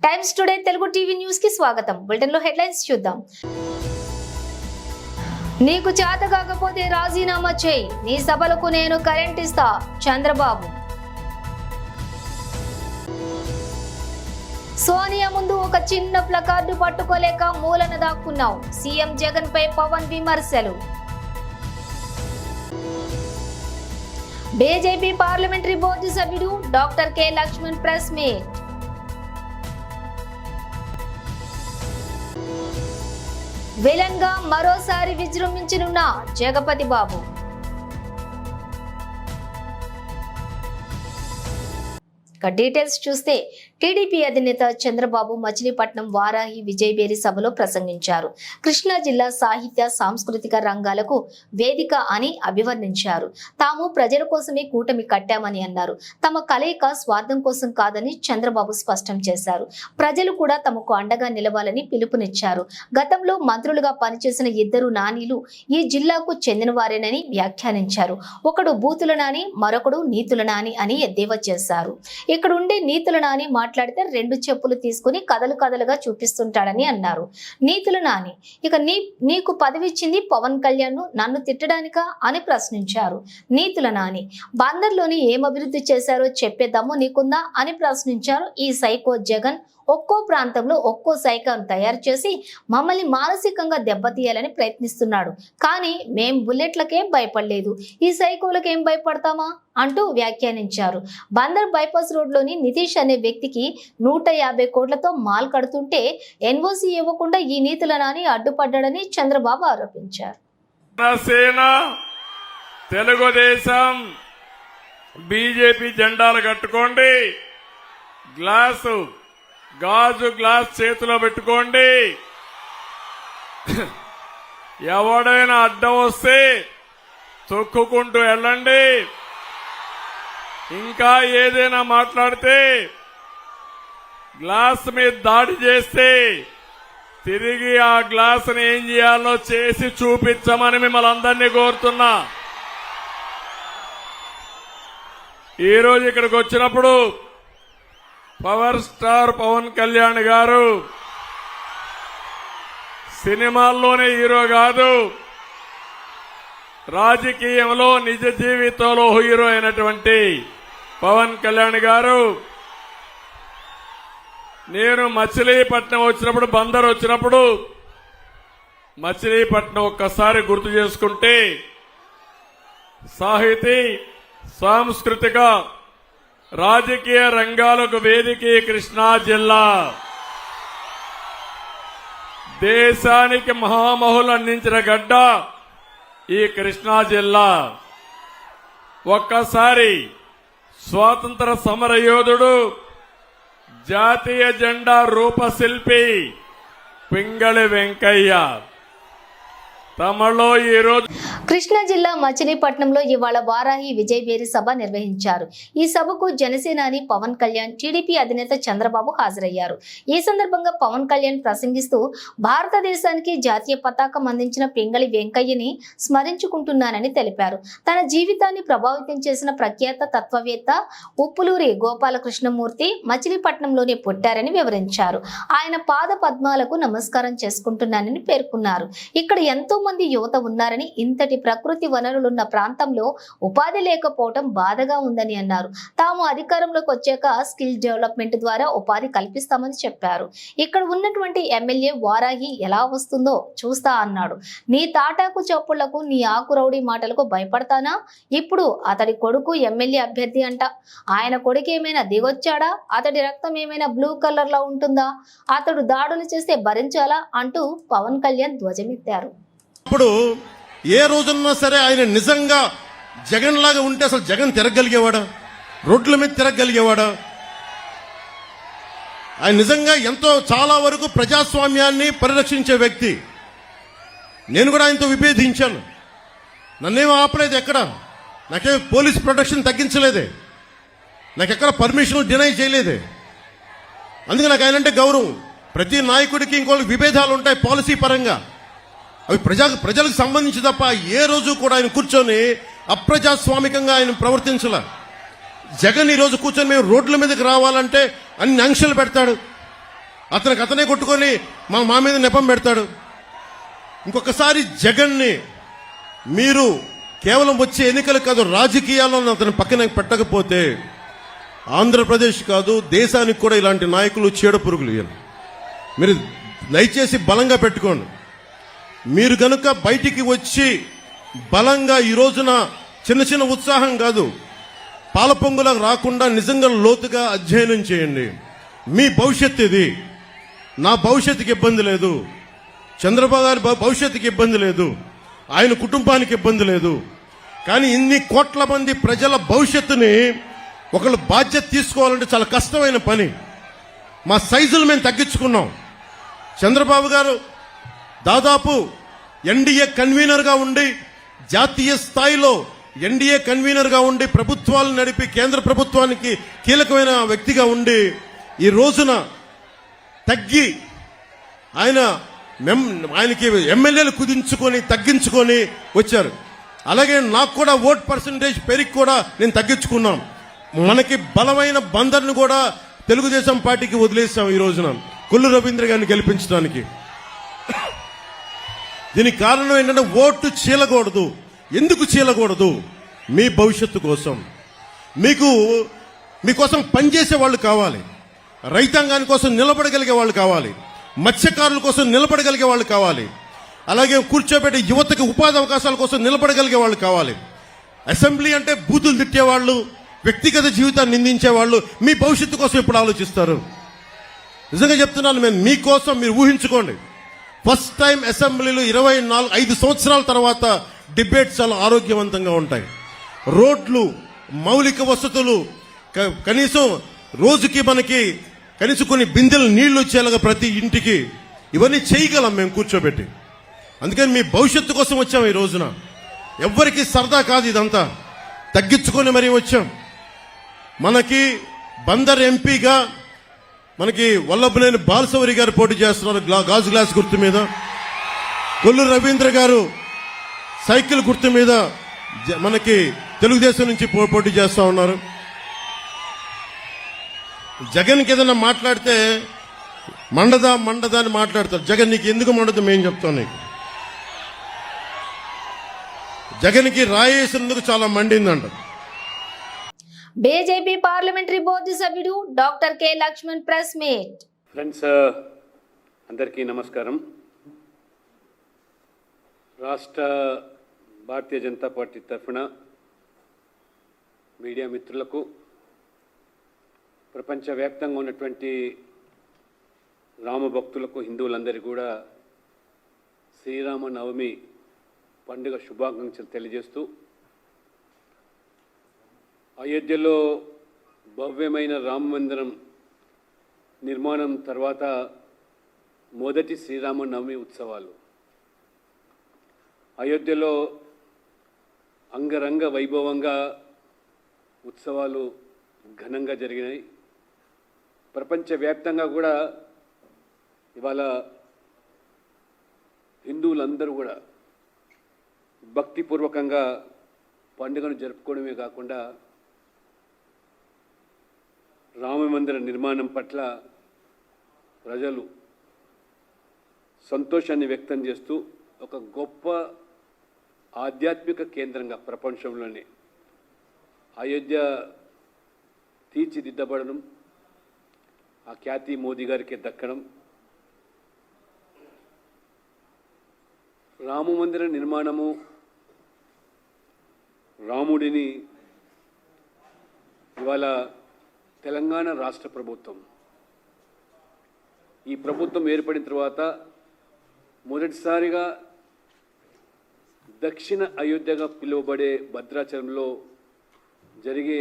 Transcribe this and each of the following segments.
Times today Telugu TV news కి స్వాగతం. Bulletin లో హెడ్లైన్స్ చూద్దాం. నీకు చేత కాకపోతే రాజీనామా చేయి, నీ సభలకు నేను కరెంట్ ఇస్తా చంద్రబాబు. సోనియా ముందు ఒక చిన్న ప్లకార్డు పట్టుకోలేక మూలన దాక్కున్నావు, సీఎం జగన్ పై పవన్ విమర్శలు. బీజేపీ పార్లమెంటరీ బోర్డు సభ్యుడు doctor K Laxman press meet. Villain గా మరోసారి విజృంభించనున్న జగపతి బాబు. డీటెయిల్స్ చూస్తే టీడీపీ అధినేత చంద్రబాబు మచిలీపట్నం వారాహి విజయబేరి సభలో ప్రసంగించారు. కృష్ణా జిల్లా సాహిత్య సాంస్కృతిక రంగాలకు వేదిక అని అభివర్ణించారు. తాము ప్రజల కోసమే కూటమి కట్టామని అన్నారు. తమ కలయిక స్వార్థం కోసం కాదని చంద్రబాబు స్పష్టం చేశారు. ప్రజలు కూడా తమకు అండగా నిలవాలని పిలుపునిచ్చారు. గతంలో మంత్రులుగా పనిచేసిన ఇద్దరు నానీలు ఈ జిల్లాకు చెందిన వారేనని వ్యాఖ్యానించారు. ఒకడు బూతుల నాని, మరొకడు నీతుల నాని అని ఎద్దేవా చేశారు. ఇక్కడ ఉండే నీతుల నాని మాట్లాడితే రెండు చెప్పులు తీసుకుని కథలు కథలుగా చూపిస్తుంటాడని అన్నారు. నీతుల నాని ఇక నీకు పదవిచ్చింది పవన్ కళ్యాణ్ నన్ను తిట్టడానికా అని ప్రశ్నించారు. నీతుల నాని బందర్లోని ఏం అభివృద్ధి చేశారో చెప్పే దమ్ము నీకుందా అని ప్రశ్నించారు. ఈ సైకో జగన్ ఒక్కో ప్రాంతంలో ఒక్కో సైకాను తయారు చేసి మమ్మల్ని మానసికంగా దెబ్బతీయాలని ప్రయత్నిస్తున్నాడు. కానీ మేం బుల్లెట్లకేం భయపడలేదు, ఈ సైకోలకేం భయపడతామా అంటూ వ్యాఖ్యానించారు. బందర్ బైపాస్ రోడ్లోని నితీష్ అనే వ్యక్తికి 150 కోట్లతో మాల్ కడుతుంటే ఎన్ఓసి ఇవ్వకుండా ఈ నీతుల నాని అడ్డుపడ్డాడని చంద్రబాబు ఆరోపించారు. తెలుగుదేశం బీజేపీ జెండాలు కట్టుకోండి, గాజు గ్లాస్ చేతిలో పెట్టుకోండి. ఎవడైనా అడ్డం వస్తే తొక్కుకుంటూ వెళ్ళండి. ఇంకా ఏదైనా మాట్లాడితే గ్లాస్ మీద దాడి చేస్తే తిరిగి ఆ గ్లాసుని ఏం చేయాలో చేసి చూపించమని మిమ్మల్ని అందరినీ కోరుతున్నా. ఈరోజు ఇక్కడికి వచ్చినప్పుడు పవర్ స్టార్ పవన్ కళ్యాణ్ గారు సినిమాల్లోనే హీరో కాదు, రాజకీయంలో నిజ జీవితంలో హీరో అయినటువంటి పవన్ కళ్యాణ్ గారు నేను మచిలీపట్నం వచ్చినప్పుడు, బందర్ వచ్చినప్పుడు మచిలీపట్నం ఒక్కసారి గుర్తు చేసుకుంటే సాహితీ సాంస్కృతిక రాజకీయ రంగాలకు వేదిక కృష్ణా జిల్లా. దేశానికి మహామహులు అందించిన గడ్డ ఈ కృష్ణా జిల్లా. ఒక్కసారి స్వాతంత్ర సమర యోధుడు, జాతీయ జెండా రూపశిల్పి పింగళి వెంకయ్య తమలో ఈరోజు కృష్ణా జిల్లా మచిలీపట్నంలో ఇవాళ వారాహి విజయబేరి సభ నిర్వహించారు. ఈ సభకు జనసేనాని పవన్ కళ్యాణ్, టీడీపీ అధినేత చంద్రబాబు హాజరయ్యారు. ఈ సందర్భంగా పవన్ కళ్యాణ్ ప్రసంగిస్తూ భారతదేశానికి జాతీయ పతాకం అందించిన పింగళి వెంకయ్యని స్మరించుకుంటున్నానని తెలిపారు. తన జీవితాన్ని ప్రభావితం చేసిన ప్రఖ్యాత తత్వవేత్త ఉప్పులూరి గోపాలకృష్ణమూర్తి మచిలీపట్నంలోనే పుట్టారని వివరించారు. ఆయన పాద పద్మాలకు నమస్కారం చేసుకుంటున్నానని పేర్కొన్నారు. ఇక్కడ ఎంతో మంది యువత ఉన్నారని, ఇంతటి ప్రకృతి వనరులున్న ప్రాంతంలో ఉపాధి లేకపోవడం బాధగా ఉందని అన్నారు. తాము అధికారంలోకి వచ్చాక స్కిల్ డెవలప్మెంట్ ద్వారా ఉపాధి కల్పిస్తామని చెప్పారు. ఇక్కడ ఉన్నటువంటి ఎమ్మెల్యే వారాహి ఎలా వస్తుందో చూస్తా అన్నాడు. నీ తాటాకు చప్పుళ్లకు, నీ ఆకు రౌడీ మాటలకు భయపడతానా? ఇప్పుడు అతడి కొడుకు ఎమ్మెల్యే అభ్యర్థి అంట. ఆయన కొడుకు ఏమైనా దిగొచ్చాడా? అతడి రక్తం ఏమైనా బ్లూ కలర్ లో ఉంటుందా? అతడు దాడులు చేస్తే భరించాలా అంటూ పవన్ కళ్యాణ్ ధ్వజమెత్తారు. ఇప్పుడు ఏ రోజున్నా సరే ఆయన నిజంగా జగన్ లాగా ఉంటే అసలు జగన్ తిరగలిగేవాడా? రోడ్ల మీద తిరగలిగేవాడా? ఆయన నిజంగా ఎంతో చాలా వరకు ప్రజాస్వామ్యాన్ని పరిరక్షించే వ్యక్తి. నేను కూడా ఆయనతో విభేదించాను. నన్నేమో ఆపలేదు, ఎక్కడ నాకేమో పోలీస్ ప్రొటెక్షన్ తగ్గించలేదే, నాకెక్కడ పర్మిషన్ డినై చేయలేదే. అందుకే నాకు ఆయనంటే గౌరవం. ప్రతి నాయకుడికి ఇంకోళ్ళకి విభేదాలు ఉంటాయి పాలసీ పరంగా, అవి ప్రజలకు సంబంధించి తప్ప ఏ రోజు కూడా ఆయన కూర్చొని అప్రజాస్వామికంగా ఆయన ప్రవర్తించాల. జగన్ ఈ రోజు కూర్చొని మేము రోడ్ల మీదకి రావాలంటే అన్ని ఆంక్షలు పెడతాడు. అతనే కొట్టుకొని మా మీద నెపం పెడతాడు. ఇంకొకసారి జగన్ని మీరు కేవలం వచ్చే ఎన్నికలు కాదు, రాజకీయాలను అతని పక్కన పెట్టకపోతే ఆంధ్రప్రదేశ్ కాదు దేశానికి కూడా ఇలాంటి నాయకులు చీడ పురుగులు. మీరు దయచేసి బలంగా పెట్టుకోండి. మీరు గనుక బయటికి వచ్చి బలంగా ఈ రోజున చిన్న చిన్న ఉత్సాహం కాదు, పాలపొంగులకు రాకుండా నిజంగా లోతుగా అధ్యయనం చేయండి. మీ భవిష్యత్తు ఇది. నా భవిష్యత్తుకి ఇబ్బంది లేదు, చంద్రబాబు గారి భవిష్యత్తుకి ఇబ్బంది లేదు, ఆయన కుటుంబానికి ఇబ్బంది లేదు. కానీ ఇన్ని కోట్ల మంది ప్రజల భవిష్యత్తుని ఒకళ్ళు బాధ్యత తీసుకోవాలంటే చాలా కష్టమైన పని. మా సైజులు మేము తగ్గించుకున్నాం. చంద్రబాబు గారు దాదాపు ఎన్డీఏ కన్వీనర్గా ఉండి, జాతీయ స్థాయిలో ఎన్డీఏ కన్వీనర్గా ఉండి ప్రభుత్వాలను నడిపి కేంద్ర ప్రభుత్వానికి కీలకమైన వ్యక్తిగా ఉండి ఈ రోజున తగ్గి ఆయనకి ఎమ్మెల్యేలు కుదించుకొని తగ్గించుకొని వచ్చారు. అలాగే నాకు కూడా ఓట్ పర్సంటేజ్ పెరిగి కూడా నేను తగ్గించుకున్నాం. మనకి బలమైన బందర్ను కూడా తెలుగుదేశం పార్టీకి వదిలేసాం ఈ రోజున కొల్లు రవీంద్ర గారిని గెలిపించడానికి. దీనికి కారణం ఏంటంటే ఓటు చీలకూడదు. ఎందుకు చీలకూడదు? మీ భవిష్యత్తు కోసం, మీకోసం పనిచేసే వాళ్ళు కావాలి, రైతాంగాని కోసం నిలబడగలిగే వాళ్ళు కావాలి, మత్స్యకారుల కోసం నిలబడగలిగే వాళ్ళు కావాలి, అలాగే కూర్చోబెట్టి యువతకు ఉపాధి అవకాశాల కోసం నిలబడగలిగే వాళ్ళు కావాలి. అసెంబ్లీ అంటే బూతులు తిట్టేవాళ్ళు, వ్యక్తిగత జీవితాన్ని నిందించేవాళ్ళు మీ భవిష్యత్తు కోసం ఎప్పుడు ఆలోచిస్తారు? నిజంగా చెప్తున్నాను, మేము మీకోసం మీరు ఊహించుకోండి. ఫస్ట్ టైం అసెంబ్లీలో 5 సంవత్సరాల తర్వాత డిబేట్స్ చాలా ఆరోగ్యవంతంగా ఉంటాయి. రోడ్లు, మౌలిక వసతులు, కనీసం రోజుకి మనకి కనీసం కొన్ని బిందెలు నీళ్లు వచ్చేలాగా ప్రతి ఇంటికి ఇవన్నీ చేయగలం మేము కూర్చోబెట్టి. అందుకని మీ భవిష్యత్తు కోసం వచ్చాం ఈ రోజున. ఎవ్వరికి సరదా కాదు, ఇదంతా తగ్గించుకొని మరీ వచ్చాం. మనకి బందర్ ఎంపీగా మనకి వల్లభనేని బాలశౌరి గారు పోటీ చేస్తున్నారు గాజు గ్లాస్ గుర్తు మీద. కొల్లు రవీంద్ర గారు సైకిల్ గుర్తు మీద మనకి తెలుగుదేశం నుంచి పోటీ చేస్తా ఉన్నారు. జగన్కి ఏదైనా మాట్లాడితే మండదా అని మాట్లాడతారు. జగన్ నీకు ఎందుకు మండదు మేము చెప్తాం. నీకు జగన్కి రాయేసినందుకు చాలా మండిందంట. బీజేపీ పార్లమెంటరీ బోర్డు సభ్యుడు doctor K Laxman press meet. Friends అందరికీ నమస్కారం. రాష్ట్ర భారతీయ జనతా పార్టీ తరఫున మీడియా మిత్రులకు, ప్రపంచవ్యాప్తంగా ఉన్నటువంటి రామభక్తులకు, హిందువులందరికీ కూడా శ్రీరామ నవమి పండుగ శుభాకాంక్షలు తెలియజేస్తూ, అయోధ్యలో భవ్యమైన రామ మందిరం నిర్మాణం తర్వాత మొదటి శ్రీరామనవమి ఉత్సవాలు అయోధ్యలో అంగరంగ వైభవంగా ఉత్సవాలు ఘనంగా జరిగినాయి. ప్రపంచవ్యాప్తంగా కూడా ఇవాళ హిందువులందరూ కూడా భక్తిపూర్వకంగా పండుగను జరుపుకోవడమే కాకుండా రామమందిర నిర్మాణం పట్ల ప్రజలు సంతోషాన్ని వ్యక్తం చేస్తూ ఒక గొప్ప ఆధ్యాత్మిక కేంద్రంగా ప్రపంచంలోనే అయోధ్య తీర్చిదిద్దబడడం, ఆ ఖ్యాతి మోదీ గారికి దక్కడం, రామమందిర నిర్మాణము, రాముడిని ఇవాళ తెలంగాణ రాష్ట్ర ప్రభుత్వం, ఈ ప్రభుత్వం ఏర్పడిన తర్వాత మొదటిసారిగా దక్షిణ అయోధ్యగా పిలువబడే భద్రాచలంలో జరిగే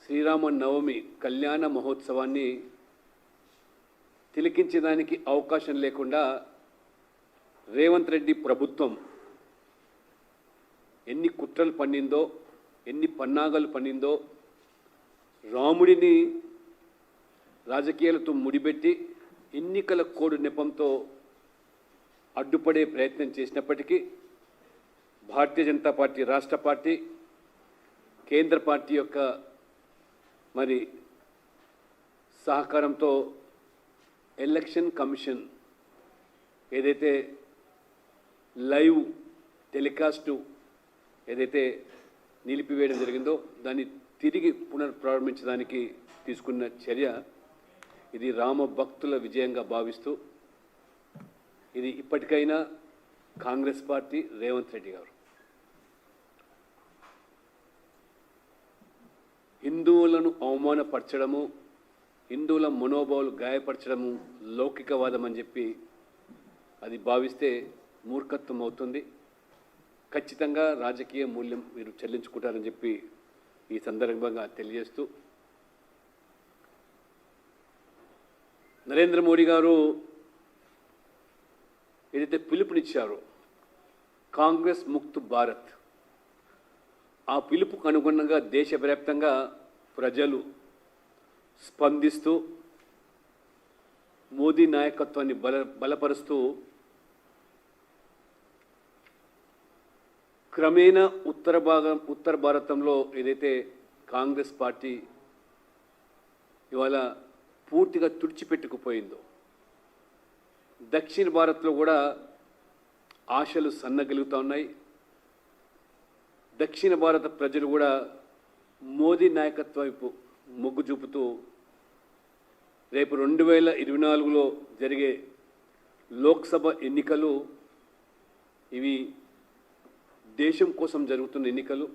శ్రీరామ నవమి కళ్యాణ మహోత్సవాన్ని తిలకించడానికి అవకాశం లేకుండా రేవంత్ రెడ్డి ప్రభుత్వం ఎన్ని కుట్రలు పన్నిందో, ఎన్ని పన్నాగాలు పన్నిందో, రాముడిని రాజకీయాలతో ముడిపెట్టి ఎన్నికల కోడ్ నెపంతో అడ్డుపడే ప్రయత్నం చేసినప్పటికీ భారతీయ జనతా పార్టీ రాష్ట్ర పార్టీ, కేంద్ర పార్టీ యొక్క మరి సహకారంతో ఎలక్షన్ కమిషన్ ఏదైతే లైవ్ టెలికాస్టు ఏదైతే నిలిపివేయడం జరిగిందో దాన్ని తిరిగి పునఃప్రారంభించడానికి తీసుకున్న చర్య ఇది రామ భక్తుల విజయంగా భావిస్తూ ఇది ఇప్పటికైనా కాంగ్రెస్ పార్టీ రేవంత్ రెడ్డి గారు హిందువులను అవమానపరచడము, హిందువుల మనోభావాలు గాయపరచడము లౌకికవాదం అని చెప్పి అది భావిస్తే మూర్ఖత్వం అవుతుంది. ఖచ్చితంగా రాజకీయ మూల్యం మీరు చెల్లించుకుంటారని చెప్పి ఈ సందర్భంగా తెలియజేస్తూ, నరేంద్ర మోడీ గారు ఏదైతే పిలుపునిచ్చారో కాంగ్రెస్ ముక్త్ భారత్, ఆ పిలుపుకు అనుగుణంగా దేశవ్యాప్తంగా ప్రజలు స్పందిస్తూ మోదీ నాయకత్వాన్ని బలపరుస్తూ క్రమేణా ఉత్తర భారతంలో ఏదైతే కాంగ్రెస్ పార్టీ ఇవాళ పూర్తిగా తుడిచిపెట్టుకుపోయిందో, దక్షిణ భారత్లో కూడా ఆశలు సన్నగిలుగుతూ ఉన్నాయి. దక్షిణ భారత ప్రజలు కూడా మోదీ నాయకత్వం వైపు మొగ్గు చూపుతూ రేపు 2024లో జరిగే లోక్సభ ఎన్నికలు ఇవి దేశం కోసం జరుగుతున్న ఎన్నికలు.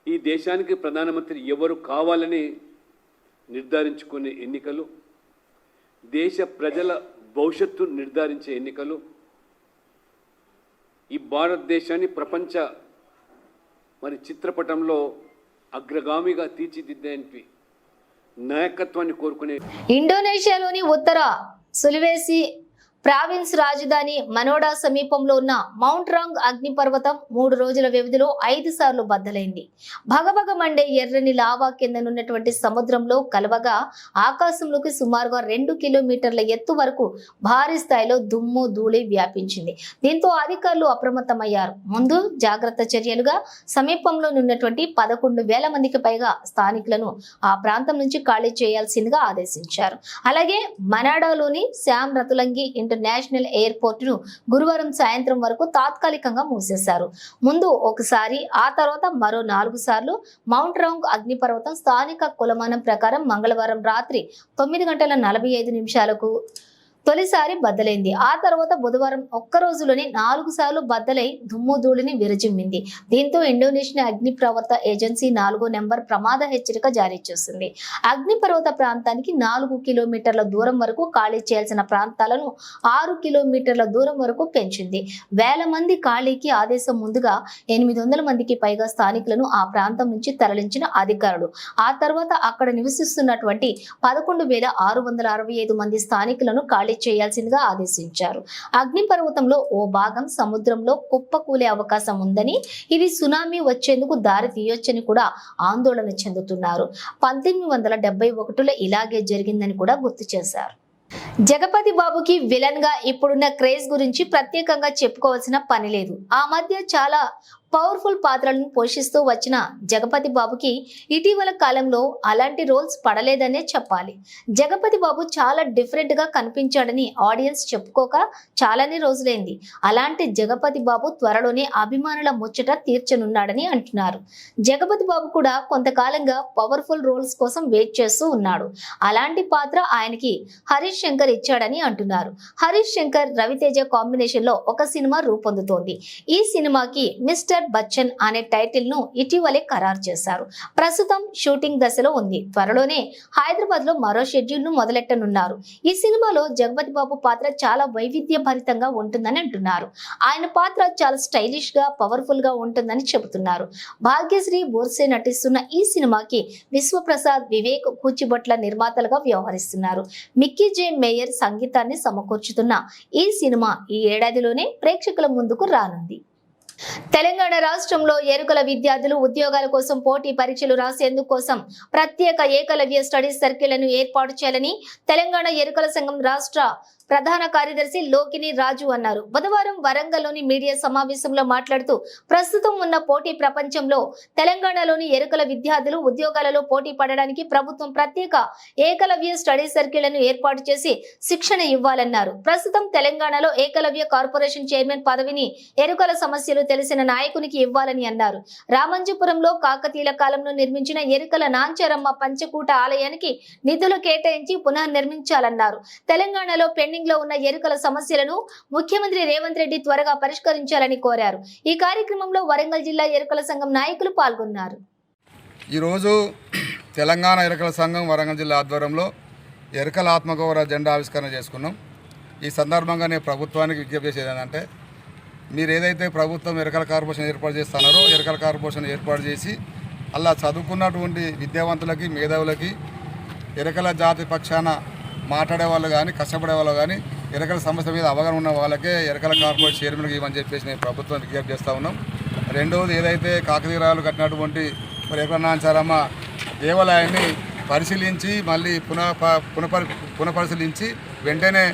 ఈ దేశానికి ప్రధానమంత్రి ఎవరు కావాలని నిర్ధారించుకునే ఎన్నికలు, దేశ ప్రజల భవిష్యత్తు నిర్ధారించే ఎన్నికలు. ఈ భారతదేశాన్ని ప్రపంచ చిత్రపటంలో అగ్రగామిగా తీర్చిదిద్దేంటి నాయకత్వాన్ని కోరుకునే ఇండోనేషియాలోని ఉత్తర సులివేసి ప్రావిన్స్ రాజధాని మనోడా సమీపంలో ఉన్న మౌంట్ రాంగ్ అగ్నిపర్వతం 3 రోజుల వ్యవధిలో 5 సార్లు బద్దలైంది. భగభగ మండే ఎర్రని లావా కిందనున్నటువంటి సముద్రంలో కలవగా ఆకాశంలోకి సుమారుగా 2 కిలోమీటర్ల ఎత్తు వరకు భారీ స్థాయిలో దుమ్ము ధూళి వ్యాపించింది. దీంతో అధికారులు అప్రమత్తమయ్యారు. ముందు జాగ్రత్త చర్యలుగా సమీపంలో ఉన్నటువంటి 11,000 మందికి పైగా స్థానికులను ఆ ప్రాంతం నుంచి ఖాళీ చేయాల్సిందిగా ఆదేశించారు. అలాగే మనాడాలోని శామ్ రతులంగి ఇంటర్నేషనల్ ఎయిర్పోర్ట్ ను గురువారం సాయంత్రం వరకు తాత్కాలికంగా మూసేశారు. ముందు ఒకసారి, ఆ తర్వాత మరో 4 సార్లు మౌంట్ రాంగ్ అగ్నిపర్వతం స్థానిక కొలమానం ప్రకారం మంగళవారం రాత్రి 9:45 తొలిసారి బద్దలైంది. ఆ తర్వాత బుధవారం ఒక్క రోజులోనే 4 సార్లు బద్దలై దుమ్ము ధూళిని విరజిమ్మింది. దీంతో ఇండోనేషియా అగ్నిపర్వత ఏజెన్సీ 4వ నెంబర్ ప్రమాద హెచ్చరిక జారీ చేసింది. అగ్నిపర్వత ప్రాంతానికి 4 కిలోమీటర్ల దూరం వరకు ఖాళీ చేయాల్సిన ప్రాంతాలను 6 కిలోమీటర్ల దూరం వరకు పెంచింది. వేల మంది ఖాళీకి ఆదేశం ముందుగా 800 మందికి పైగా స్థానికులను ఆ ప్రాంతం నుంచి తరలించిన అధికారులు ఆ తర్వాత అక్కడ నివసిస్తున్నటువంటి 11,665 మంది స్థానికులను ఖాళీ చేయాల్సిందిగా ఆదేశించారు. అగ్నిపర్వతంలో ఓ భాగం సముద్రంలో కుప్పకూలే అవకాశం ఉందని, ఇది సునామీ వచ్చేందుకు దారి తీయొచ్చని కూడా ఆందోళన చెందుతున్నారు. 1971లో ఇలాగే జరిగిందని కూడా గుర్తు చేశారు. జగపతి బాబుకి విలన్ గా ఇప్పుడున్న క్రేజ్ గురించి ప్రత్యేకంగా చెప్పుకోవాల్సిన పని లేదు. ఆ మధ్య చాలా పవర్ఫుల్ పాత్రలను పోషిస్తూ వచ్చిన జగపతి బాబుకి ఇటీవల కాలంలో అలాంటి రోల్స్ పడలేదనే చెప్పాలి. జగపతి బాబు చాలా డిఫరెంట్ గా కనిపించాడని ఆడియన్స్ చెప్పుకోక చాలానే రోజులైంది. అలాంటి జగపతి బాబు త్వరలోనే అభిమానుల ముచ్చట తీర్చనున్నాడని అంటున్నారు. జగపతి బాబు కూడా కొంతకాలంగా పవర్ఫుల్ రోల్స్ కోసం వెయిట్ చేస్తూ ఉన్నాడు. అలాంటి పాత్ర ఆయనకి హరీష్ శంకర్ ఇచ్చాడని అంటున్నారు. హరీష్ శంకర్, రవితేజ కాంబినేషన్ లో ఒక సినిమా రూపొందుతోంది. ఈ సినిమాకి మిస్టర్ బచ్చన్ అనే టైటిల్ ను ఇటీవలే ఖరారు చేశారు. ప్రస్తుతం షూటింగ్ దశలో ఉంది. త్వరలోనే హైదరాబాద్ లో మరో షెడ్యూల్ ను మొదలెట్టనున్నారు. ఈ సినిమాలో జగపతి బాబు పాత్ర చాలా వైవిధ్య భరితంగా ఉంటుందని అంటున్నారు. ఆయన పాత్ర చాలా స్టైలిష్ గా, పవర్ఫుల్ గా ఉంటుందని చెబుతున్నారు. భాగ్యశ్రీ బోర్సే నటిస్తున్న ఈ సినిమాకి విశ్వప్రసాద్, వివేక్ కూచిబొట్ల నిర్మాతలుగా వ్యవహరిస్తున్నారు. మిక్కీ జే మేయర్ సంగీతాన్ని సమకూర్చుతున్న ఈ సినిమా ఈ ఏడాదిలోనే ప్రేక్షకుల ముందుకు రానుంది. తెలంగాణ రాష్ట్రంలో ఎరుకల విద్యార్థులు ఉద్యోగాల కోసం పోటీ పరీక్షలు రాసేందుకు కోసం ప్రత్యేక ఏకలవ్య స్టడీ సర్కిళ్లను ఏర్పాటు చేయాలని తెలంగాణ ఎరుకల సంఘం రాష్ట్ర ప్రధాన కార్యదర్శి లోకిని రాజు అన్నారు. బుధవారం వరంగల్లోని మీడియా సమావేశంలో మాట్లాడుతూ ప్రస్తుతం ఉన్న పోటీ ప్రపంచంలో తెలంగాణలోని ఎరుకల విద్యార్థులు ఉద్యోగాలలో పోటీ పడడానికి ప్రభుత్వం ప్రత్యేక ఏకలవ్య స్టడీ సర్కిళ్లను ఏర్పాటు చేసి శిక్షణ ఇవ్వాలన్నారు. ప్రస్తుతం తెలంగాణలో ఏకలవ్య కార్పొరేషన్ చైర్మన్ పదవిని ఎరుకల సమస్యలు తెలిసిన నాయకునికి ఇవ్వాలని అన్నారు. రామంజపురంలో కాకతీయుల కాలంలో నిర్మించిన ఎరుకల నాంచారమ్మ పంచకూట ఆలయానికి నిధులు కేటాయించి పునర్నిర్మించాలన్నారు. తెలంగాణలో పెండింగ్ లో ఉన్న ఎరుకల సమస్యలను ముఖ్యమంత్రి రేవంత్ రెడ్డి త్వరగా పరిష్కరించాలని కోరారు. ఈ కార్యక్రమంలో వరంగల్ జిల్లా ఎరుకల సంఘం నాయకులు పాల్గొన్నారు. ఈరోజు తెలంగాణ ఎరుకల సంఘం వరంగల్ జిల్లా ఆధ్వర్యంలో ఎరుకల ఆత్మగౌరవ జెండా ఆవిష్కరణ చేసుకున్నాం. ఈ సందర్భంగా నేను ప్రభుత్వానికి విజ్ఞప్తి చేసేది ఏంటంటే, మీరు ఏదైతే ప్రభుత్వం ఎరుకల కార్పొరేషన్ ఏర్పాటు చేస్తున్నారో ఎరుకల కార్పొరేషన్ ఏర్పాటు చేసి అలా చదువుకున్నటువంటి విద్యావంతులకి మేధావులకి ఎరుకల జాతి పక్షాన మాట్లాడే వాళ్ళు కానీ కష్టపడే వాళ్ళు కానీ ఎరుకల సమస్య మీద అవగాహన ఉన్న వాళ్ళకే ఎరుకల కార్పొరేషన్ చైర్మన్కి ఇవ్వని చెప్పేసి నేను ప్రభుత్వం విజ్ఞప్తి చేస్తూ ఉన్నాం. రెండవది, ఏదైతే కాకతీయులు కట్టినటువంటి మరి ఎరుకల నాంచారమ్మ దేవాలయాన్ని పరిశీలించి మళ్ళీ పునఃపరిశీలించి వెంటనే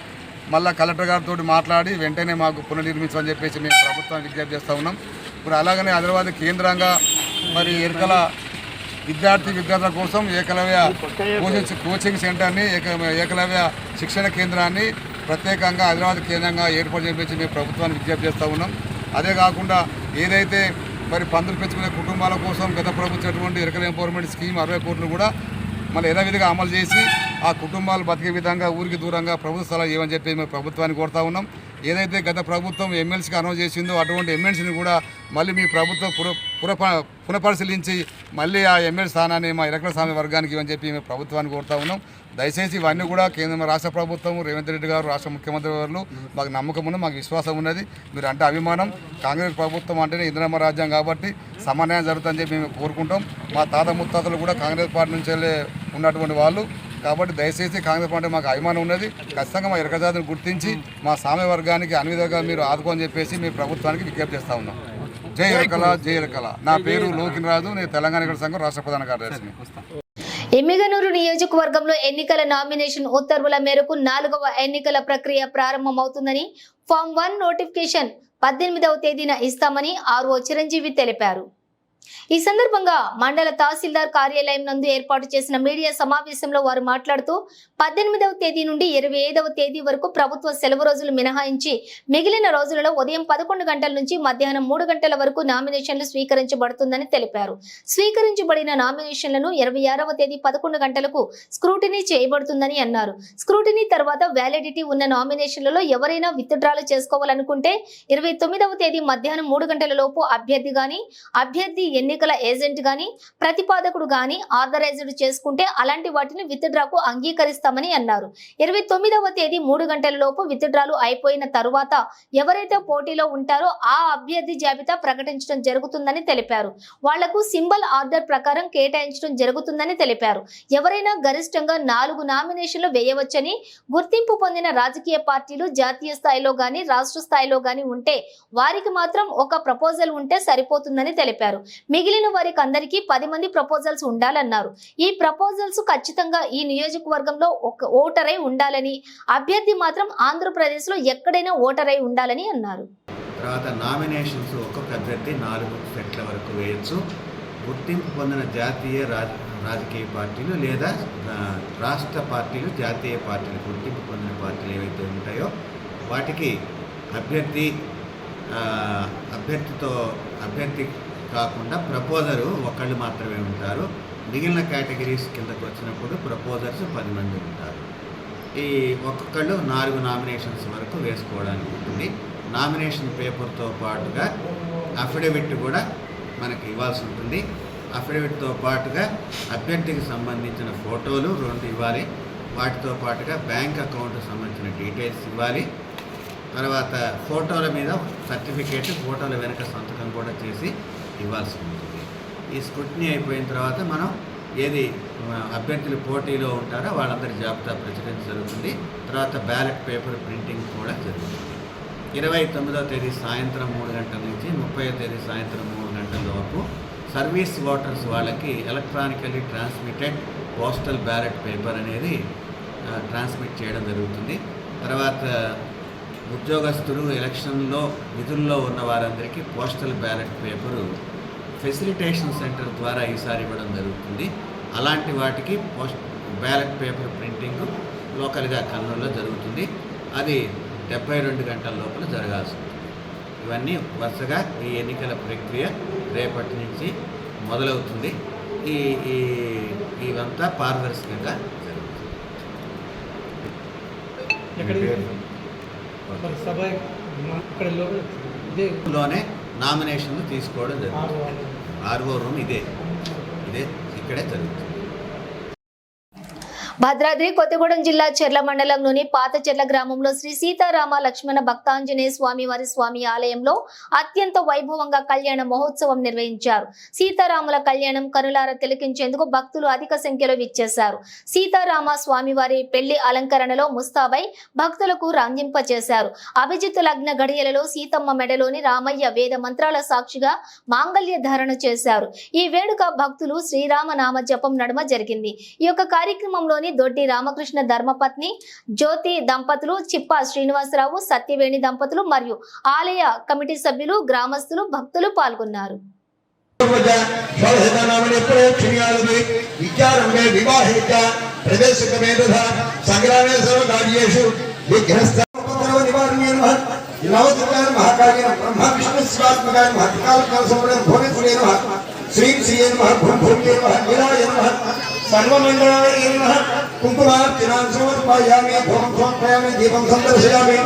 మళ్ళీ కలెక్టర్ గారితో మాట్లాడి వెంటనే మాకు పునర్నిర్మించమని చెప్పేసి మేము ప్రభుత్వాన్ని విజ్ఞప్తి చేస్తూ ఉన్నాం. ఇప్పుడు అలాగనే హైదరాబాద్ కేంద్రంగా మరి ఎరుకల విద్యార్థుల కోసం ఏకలవ్య కోచింగ్ సెంటర్ని ఏకలవ్య శిక్షణ కేంద్రాన్ని ప్రత్యేకంగా హైదరాబాద్ కేంద్రంగా ఏర్పాటు చేయించి మేము ప్రభుత్వాన్ని విజ్ఞప్తి చేస్తూ ఉన్నాం. అదే కాకుండా ఏదైతే మరి పందులు పెంచుకునే కుటుంబాల కోసం గత ప్రభుత్వం ఎరుకల ఎంపవర్మెంట్ స్కీమ్ 60 కోట్లు కూడా మళ్ళీ యథావిధిగా అమలు చేసి ఆ కుటుంబాలు బతికే విధంగా ఊరికి దూరంగా ప్రభుత్వ స్థలాలు ఇవ్వని చెప్పి మేము ప్రభుత్వాన్ని కోరుతా ఉన్నాం. ఏదైతే గత ప్రభుత్వం ఎమ్మెల్సీకి అనౌన్స్ చేసిందో అటువంటి ఎమ్మెల్సీని కూడా మళ్ళీ మీ ప్రభుత్వం పునఃపరిశీలించి మళ్ళీ ఆ ఎమ్మెల్సీ స్థానాన్ని మా ఎరుకల స్వామి వర్గానికి ఇవ్వని చెప్పి మేము ప్రభుత్వాన్ని కోరుతా ఉన్నాం. దయచేసి ఇవన్నీ కూడా కేంద్ర రాష్ట్ర ప్రభుత్వం రేవంత్ రెడ్డి గారు రాష్ట్ర ముఖ్యమంత్రి గారు మాకు నమ్మకం ఉన్నది, మాకు విశ్వాసం ఉన్నది. మీరు అంటే అభిమానం. కాంగ్రెస్ ప్రభుత్వం అంటేనే ఇందిరమ్మ రాజ్యం కాబట్టి సమన్వయం జరుగుతుందని చెప్పి మేము కోరుకుంటాం. మా తాత ముత్తాతలు కూడా కాంగ్రెస్ పార్టీ నుంచి ఉన్నటువంటి వాళ్ళు కాబట్టి దయచేసి కాంగ్రెస్ పార్టీ మాకు అభిమానం ఉన్నది. ఖచ్చితంగా మా ఎరుకల జాతిని గుర్తించి మా సామ్య వర్గానికి అన్ని విధంగా మీరు ఆదుకోని చెప్పేసి మీ ప్రభుత్వానికి విజ్ఞప్తి చేస్తూ ఉన్నాం. జై ఎరుకల, జై ఎరుకల. నా పేరు లోకిన్ రాజు, నేను తెలంగాణ ఎరుకల సంఘం రాష్ట్ర ప్రధాన కార్యదర్శిని. ఎమ్మిగనూరు నియోజకవర్గంలో ఎన్నికల నామినేషన్ ఉత్తర్వుల మేరకు 4వ ఎన్నికల ప్రక్రియ ప్రారంభమవుతుందని ఫామ్ 1 నోటిఫికేషన్ 18వ తేదీన ఇస్తామని ఆర్ఓ చిరంజీవి తెలిపారు. ఈ సందర్భంగా మండల తహసీల్దార్ కార్యాలయం నందు ఏర్పాటు చేసిన మీడియా సమావేశంలో వారు మాట్లాడుతూ 18వ తేదీ నుండి 25వ తేదీ వరకు ప్రభుత్వ సెలవు రోజులు మినహాయించి మిగిలిన రోజులలో ఉదయం 11 గంటల నుంచి మధ్యాహ్నం 3 గంటల వరకు నామినేషన్లు స్వీకరించబడుతుందని తెలిపారు. స్వీకరించబడిన నామినేషన్లను 26వ తేదీ 11 గంటలకు స్క్రూటినీ చేయబడుతుందని అన్నారు. స్క్రూటినీ తర్వాత వ్యాలిడిటీ ఉన్న నామినేషన్లలో ఎవరైనా విత్డ్రాలు చేసుకోవాలనుకుంటే 29వ తేదీ మధ్యాహ్నం 3 గంటల లోపు అభ్యర్థి ఎన్నికల ఏజెంట్ గాని ప్రతిపాదకుడు గాని ఆథరైజ్డ్ చేసుకుంటే అలాంటి వాటిని విత్డ్రాకు అంగీకరిస్తామని అన్నారు. 29వ తేదీ 3 గంటల లోపు విత్డ్రాలు అయిపోయిన తరువాత ఎవరైతే పోటీలో ఉంటారో ఆ అభ్యర్థి జాబితా ప్రకటించడం జరుగుతుందని తెలిపారు. వాళ్లకు సింబల్ ఆర్డర్ ప్రకారం కేటాయించడం జరుగుతుందని తెలిపారు. ఎవరైనా గరిష్టంగా 4 నామినేషన్లు వేయవచ్చని, గుర్తింపు పొందిన రాజకీయ పార్టీలు జాతీయ స్థాయిలో గాని రాష్ట్ర స్థాయిలో గాని ఉంటే వారికి మాత్రం ఒక ప్రపోజల్ ఉంటే సరిపోతుందని తెలిపారు. మిగిలిన వారికి అందరికీ 10 మంది ప్రపోజల్స్ ఉండాలన్నారు. ఈ ప్రపోజల్స్ ఖచ్చితంగా ఈ నియోజకవర్గంలో ఒక ఓటరై ఉండాలని, అభ్యర్థి మాత్రం ఆంధ్రప్రదేశ్ లో ఎక్కడైనా ఓటరై ఉండాలని అన్నారు. తర్వాత నామినేషన్స్ ఒక్కొక్క అభ్యర్థి 4 సెట్ల వరకు వేయచ్చు. గుర్తింపు పొందిన జాతీయ రాజకీయ పార్టీలు లేదా రాష్ట్ర పార్టీలు, జాతీయ పార్టీలు, గుర్తింపు పొందిన పార్టీలు ఏవైతే ఉంటాయో వాటికి అభ్యర్థి కాకుండా ప్రపోజరు ఒకళ్ళు మాత్రమే ఉంటారు. మిగిలిన కేటగిరీస్ కిందకు వచ్చినప్పుడు ప్రపోజర్స్ 10 మంది ఉంటారు. ఈ ఒక్కొక్కళ్ళు 4 నామినేషన్స్ వరకు వేసుకోవడానికి ఉంటుంది. నామినేషన్ పేపర్తో పాటుగా అఫిడవిట్ కూడా మనకి ఇవ్వాల్సి ఉంటుంది. అఫిడవిట్తో పాటుగా అభ్యర్థికి సంబంధించిన ఫోటోలు 2 ఇవ్వాలి. వాటితో పాటుగా బ్యాంక్ అకౌంట్కి సంబంధించిన డీటెయిల్స్ ఇవ్వాలి. తర్వాత ఫోటోల మీద సర్టిఫికేట్, ఫోటోల వెనక సంతకం కూడా చేసి ఇవ్వాల్సి ఉంటుంది. ఈ స్క్రూటినీ అయిపోయిన తర్వాత మనం ఏది అభ్యర్థులు పోటీలో ఉంటారో వాళ్ళందరి జాబితా ప్రచురించడం జరుగుతుంది. తర్వాత బ్యాలెట్ పేపర్ ప్రింటింగ్ కూడా జరుగుతుంది. 29వ తేదీ సాయంత్రం 3 గంటల నుంచి 30వ తేదీ సాయంత్రం 3 గంటల వరకు సర్వీస్ ఓటర్స్ వాళ్ళకి electronically transmitted postal ballot paper అనేది ట్రాన్స్మిట్ చేయడం జరుగుతుంది. తర్వాత ఉద్యోగస్తులు ఎలక్షన్లో విధుల్లో ఉన్న వారందరికీ postal ballot paper facilitation centre ద్వారా ఈసారి ఇవ్వడం జరుగుతుంది. అలాంటి వాటికి బ్యాలెట్ పేపర్ ప్రింటింగ్ లోకల్గా కర్నూలులో జరుగుతుంది. అది 72 గంటల లోపల జరగాల్సి ఉంటుంది. ఇవన్నీ వరుసగా ఈ ఎన్నికల ప్రక్రియ రేపటి నుంచి మొదలవుతుంది. ఇవంతా పారదర్శకంగా లోనే నామినేషన్లు తీసుకోవడం జరుగుతుంది. ఆర్ఓ రూమ్ ఇదే ఇక్కడే జరుగుతుంది. భద్రాద్రి కొత్తగూడెం జిల్లా చెర్ల మండలంలోని పాత చెర్ల గ్రామంలో శ్రీ సీతారామ లక్ష్మణ భక్తాంజనేయ స్వామి ఆలయంలో అత్యంత వైభవంగా కళ్యాణ మహోత్సవం నిర్వహించారు. సీతారాముల కళ్యాణం కనులార తిలకించేందుకు భక్తులు అధిక సంఖ్యలో విచ్చేశారు. సీతారామ స్వామివారి పెళ్లి అలంకరణలో ముస్తాబై భక్తులకు రంజింపచేశారు. అభిజిత్ లగ్న గడియలలో సీతమ్మ మెడలోని రామయ్య వేద మంత్రాల సాక్షిగా మాంగళ్య ధారణ చేశారు. ఈ వేడుక భక్తులు శ్రీరామ నామ జపం నడుమ జరిగింది. ఈ యొక్క కార్యక్రమంలోని దొడ్డి రామకృష్ణ ధర్మపత్ని జ్యోతి దంపతులు, చిప్పా శ్రీనివాసరావు, సత్యవేణి దంపతులు మరియు ఆలయ కమిటీ సభ్యులు, గ్రామస్తులు, భక్తులు పాల్గొన్నారు. सर्वमंगलाय नमः कुंकुमार्चनां समर्पयामि धूपं समर्पयामि दीपं संदर्शयामि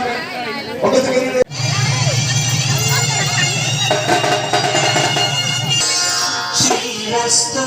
श्रीरस्तु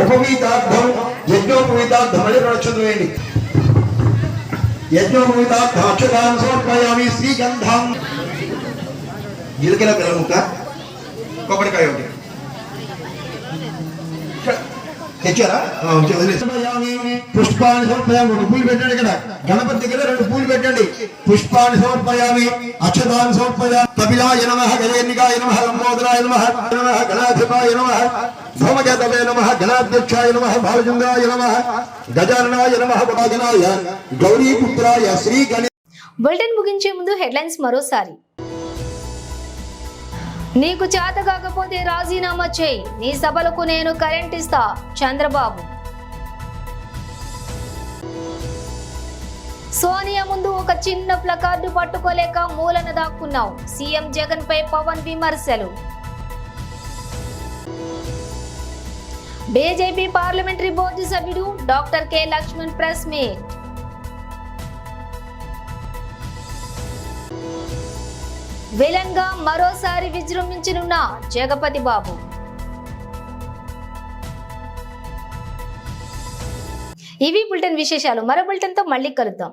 ఉపవీతార్థం యజ్ఞోపవీతార్థం అని ప్రచురవేయండి. యజ్ఞోపవీతార్థం అక్షతాన్ని సమర్పయామి శ్రీగంధం జీలకర్ర బెల్లం ముక్క కొబ్బరికాయ ఒకటి తెచ్చారా పుష్పాన్ని సమర్పయామి. 2 పూలు పెట్టండి. ఇక్కడ గణపతి దగ్గర 2 పూలు పెట్టండి. పుష్పాన్ని సమర్పయామి. అక్షతాన్ని సమర్పయామి. కపిలాయ నమః, గజేర్నికాయ నమః, లంబోదరాయ నమః, గణాధిపాయ నమః, సోమకేతవే నమః, గణాధ్యక్షాయ నమః, బాలచంద్రాయ నమః, గజాననాయ నమః, వాగనాయ గౌరీపుత్రాయ శ్రీ గణేశ. బులెటిన్ ముగించే ముందు హెడ్లైన్స్ మరోసారి. నీకు చేత కాకపోతే రాజీనామా చేయి, నీ సభలకు నేను కరెంట్ ఇస్తా చంద్రబాబు. సోనియా ముందు ఒక చిన్న ప్లకార్డు పట్టుకోలేక మూలన దాక్కున్నావు, సీఎం జగన్ పై పవన్ విమర్శలు. బీజేపీ పార్లమెంటరీ బోర్డు సభ్యుడు doctor K Laxman press meet. Villain గా మరోసారి విజృంభించనున్న జగపతి బాబు. ఇవి బులెటిన్ విశేషాలు. మరో బులెటిన్ తో మళ్ళీ కలుద్దాం.